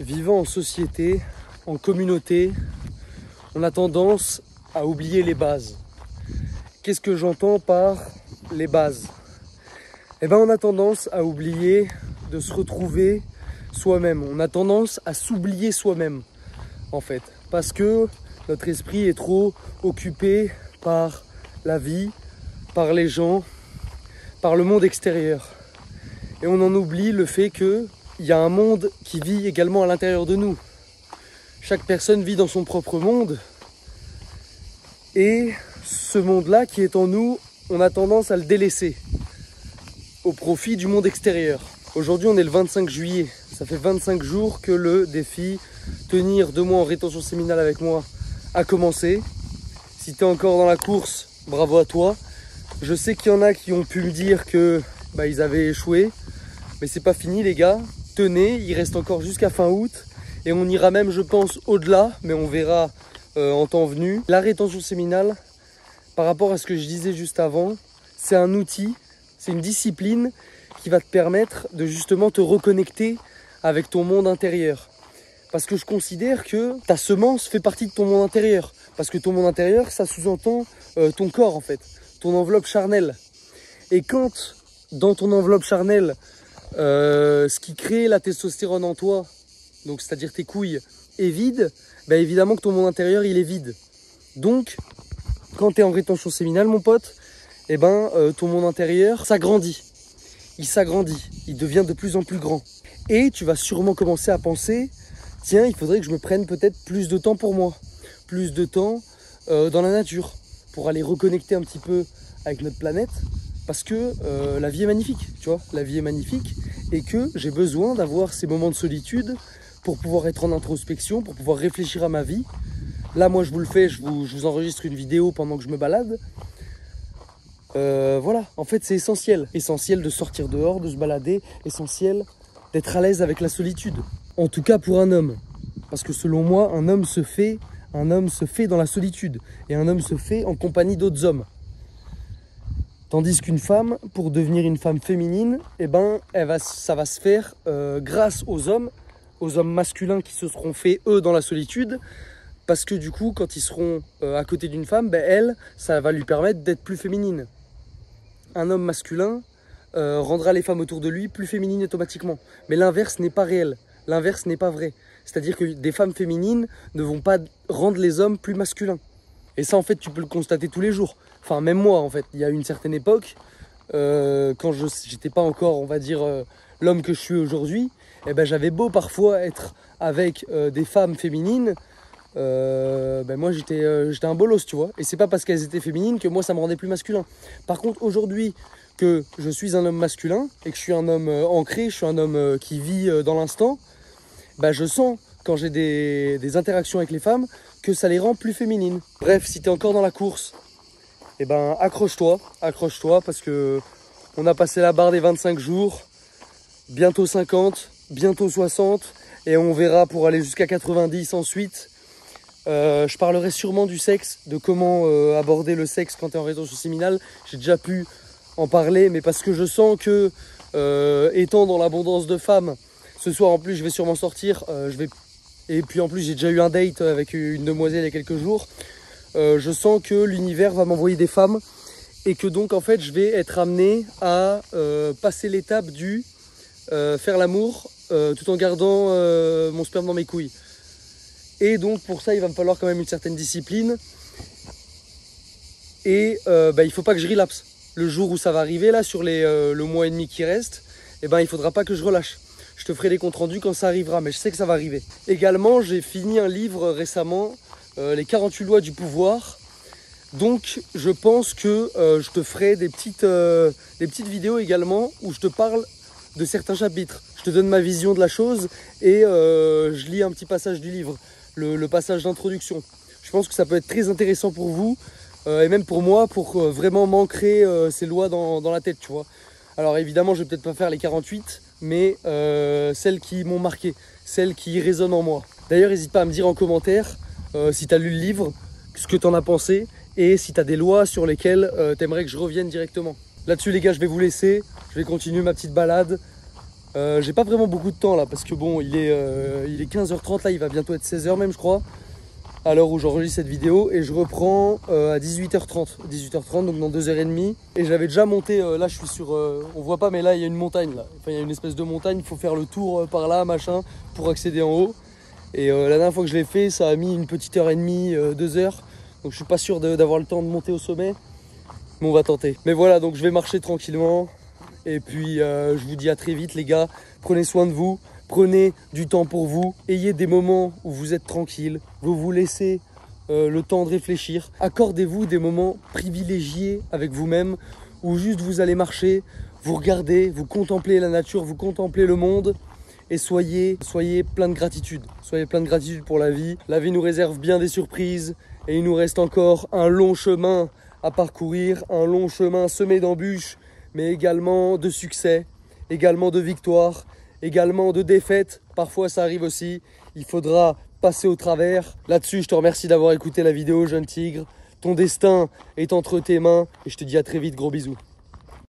Vivant en société, en communauté, on a tendance à oublier les bases. Qu'est-ce que j'entends par les bases? Eh bien, on a tendance à oublier de se retrouver soi-même. On a tendance à s'oublier soi-même, en fait. Parce que notre esprit est trop occupé par la vie, par les gens, par le monde extérieur. Et on en oublie le fait qu'il y a un monde qui vit également à l'intérieur de nous. Chaque personne vit dans son propre monde. Et ce monde-là qui est en nous, on a tendance à le délaisser au profit du monde extérieur. Aujourd'hui, on est le 25 juillet. Ça fait 25 jours que le défi tenir 2 mois en rétention séminale avec moi a commencé. Si tu es encore dans la course, bravo à toi. Je sais qu'il y en a qui ont pu me dire que ils avaient échoué. Mais c'est pas fini les gars. Tenez, il reste encore jusqu'à fin août. Et on ira même, je pense, au-delà. Mais on verra en temps venu. La rétention séminale, par rapport à ce que je disais juste avant, c'est un outil, c'est une discipline qui va te permettre de justement te reconnecter avec ton monde intérieur. Parce que je considère que ta semence fait partie de ton monde intérieur. Parce que ton monde intérieur, ça sous-entend ton corps en fait, ton enveloppe charnelle. Et quand dans ton enveloppe charnelle, ce qui crée la testostérone en toi, donc c'est-à-dire tes couilles, est vide, évidemment que ton monde intérieur il est vide. Donc quand tu es en rétention séminale mon pote, ton monde intérieur s'agrandit. Il s'agrandit, il devient de plus en plus grand. Et tu vas sûrement commencer à penser, tiens, il faudrait que je me prenne peut-être plus de temps pour moi, plus de temps dans la nature, pour aller reconnecter un petit peu avec notre planète, parce que la vie est magnifique, tu vois, la vie est magnifique, et que j'ai besoin d'avoir ces moments de solitude pour pouvoir être en introspection, pour pouvoir réfléchir à ma vie. Là, moi, je vous le fais, je vous enregistre une vidéo pendant que je me balade. Voilà, en fait, c'est essentiel. Essentiel de sortir dehors, de se balader, essentiel d'être à l'aise avec la solitude. En tout cas pour un homme. Parce que selon moi, un homme se fait dans la solitude. Et un homme se fait en compagnie d'autres hommes. Tandis qu'une femme, pour devenir une femme féminine, ça va se faire grâce aux hommes masculins qui se seront faits, eux, dans la solitude. Parce que du coup, quand ils seront à côté d'une femme, elle, ça va lui permettre d'être plus féminine. Un homme masculin rendra les femmes autour de lui plus féminines automatiquement. Mais l'inverse n'est pas réel, l'inverse n'est pas vrai. C'est-à-dire que des femmes féminines ne vont pas rendre les hommes plus masculins. Et ça, en fait, tu peux le constater tous les jours. Enfin, même moi, en fait, il y a une certaine époque, quand je n'étais pas encore, on va dire, l'homme que je suis aujourd'hui, j'avais beau parfois être avec des femmes féminines, moi j'étais un bolos, tu vois. Et c'est pas parce qu'elles étaient féminines que moi ça me rendait plus masculin. Par contre, aujourd'hui que je suis un homme masculin et que je suis un homme ancré, je suis un homme qui vit dans l'instant, je sens quand j'ai des interactions avec les femmes que ça les rend plus féminines. Bref, si tu es encore dans la course, accroche-toi parce que on a passé la barre des 25 jours, bientôt 50, bientôt 60 et on verra pour aller jusqu'à 90 ensuite. Je parlerai sûrement du sexe, de comment aborder le sexe quand tu es en rétention séminale. J'ai déjà pu en parler, mais parce que je sens que, étant dans l'abondance de femmes, ce soir en plus je vais sûrement sortir, et puis en plus j'ai déjà eu un date avec une demoiselle il y a quelques jours. Je sens que l'univers va m'envoyer des femmes et que donc en fait je vais être amené à passer l'étape du faire l'amour tout en gardant mon sperme dans mes couilles. Et donc pour ça il va me falloir quand même une certaine discipline. Et il faut pas que je relapse. Le jour où ça va arriver là sur le mois et demi qui reste, il faudra pas que je relâche. Je te ferai des comptes rendus quand ça arrivera, mais je sais que ça va arriver. Également j'ai fini un livre récemment, les 48 lois du pouvoir. Donc je pense que je te ferai des petites vidéos également où je te parle de certains chapitres. Je te donne ma vision de la chose et je lis un petit passage du livre. Le passage d'introduction. Je pense que ça peut être très intéressant pour vous et même pour moi pour vraiment m'ancrer ces lois dans la tête, tu vois. Alors évidemment, je vais peut-être pas faire les 48, mais celles qui m'ont marqué, celles qui résonnent en moi. D'ailleurs, n'hésite pas à me dire en commentaire si tu as lu le livre, ce que tu en as pensé et si tu as des lois sur lesquelles tu aimerais que je revienne directement. Là-dessus les gars, je vais vous laisser, je vais continuer ma petite balade. J'ai pas vraiment beaucoup de temps là parce que bon, il est 15h30 là, il va bientôt être 16h même je crois, à l'heure où j'enregistre cette vidéo, et je reprends à 18h30, donc dans 2h30. Et j'avais déjà monté, là je suis sur, on voit pas mais là il y a une montagne là, enfin il y a une espèce de montagne, il faut faire le tour par là machin pour accéder en haut. Et la dernière fois que je l'ai fait, ça a mis une petite heure et demie, 2 heures, donc je suis pas sûr d'avoir le temps de monter au sommet, mais on va tenter. Mais voilà, donc je vais marcher tranquillement. Et puis je vous dis à très vite les gars, prenez soin de vous, prenez du temps pour vous, ayez des moments où vous êtes tranquille, vous vous laissez le temps de réfléchir, accordez-vous des moments privilégiés avec vous-même, où juste vous allez marcher, vous regardez, vous contemplez la nature, vous contemplez le monde, et soyez plein de gratitude, soyez plein de gratitude pour la vie nous réserve bien des surprises, et il nous reste encore un long chemin à parcourir, un long chemin semé d'embûches, mais également de succès, également de victoires, également de défaites. Parfois ça arrive aussi, il faudra passer au travers. Là-dessus, je te remercie d'avoir écouté la vidéo, jeune tigre. Ton destin est entre tes mains et je te dis à très vite, gros bisous.